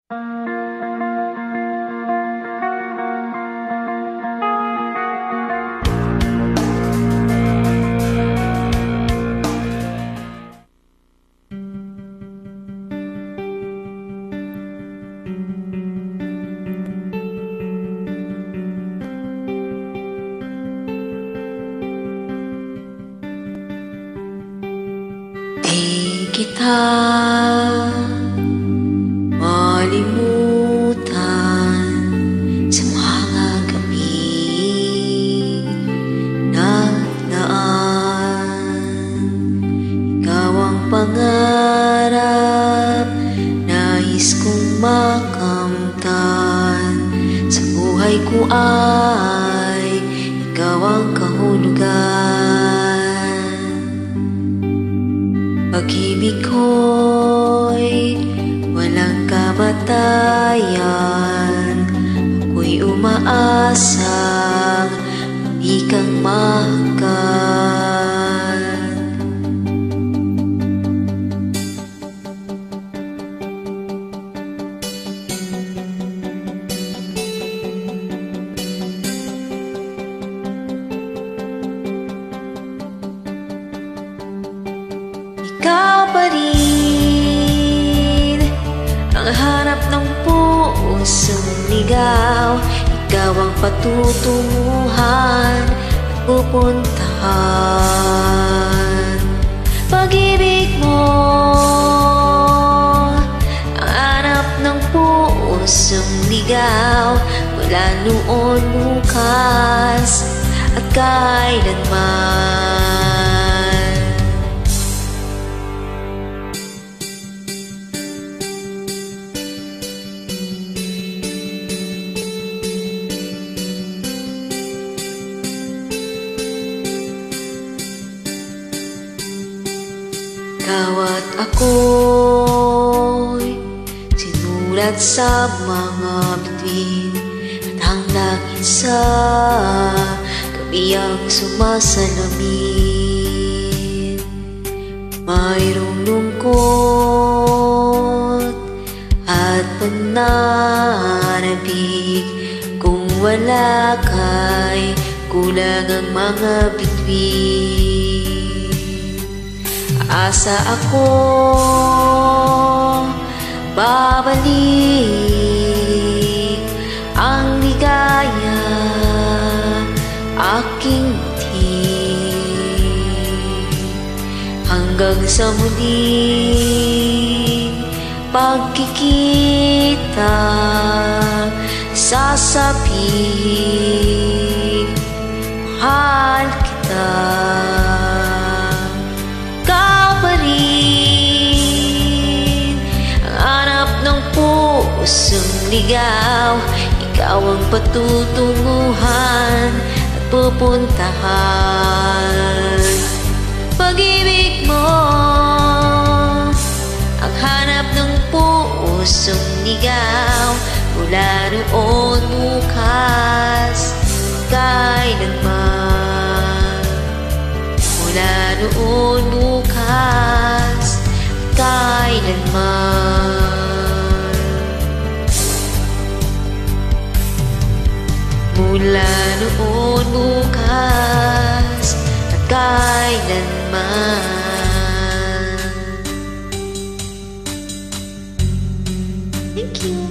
Di kita malimutan sa mga gabing nagdaan. Ikaw ang pangarap, nais kong makamtan. Sa buhay ko ay ikaw ang kahulugan. Pag-ibig ko'y walang kamatayan. Ako'y umaasang hindi kang mahagkan. Ikaw pa rin ang hanap ng pusong ligaw. Ikaw ang patutunguhan at pupuntahan. Pag-ibig mo ang hanap ng pusong ligaw. Mula noon, bukas at kailanman. Ikaw at ako'y sinulat sa mga bituin, at ang langit sa gabi ang sumasalamin. Mayroong lungkot at pananabik, kung wala ka'y kulang ang mga bituin. Asa ako babalik ang ligaya aking mutin, hanggang sa muling pagkikita. Sasabihin mahal kita. Pusong ligaw, ikaw ang patutunguhan at pupuntahan. Pag-ibig mo ang hanap ng pusong ligaw. Mula noon, bukas, kailanman. Mula noon, bukas, kailanman. Mula noon, bukas at kailanman. Thank you.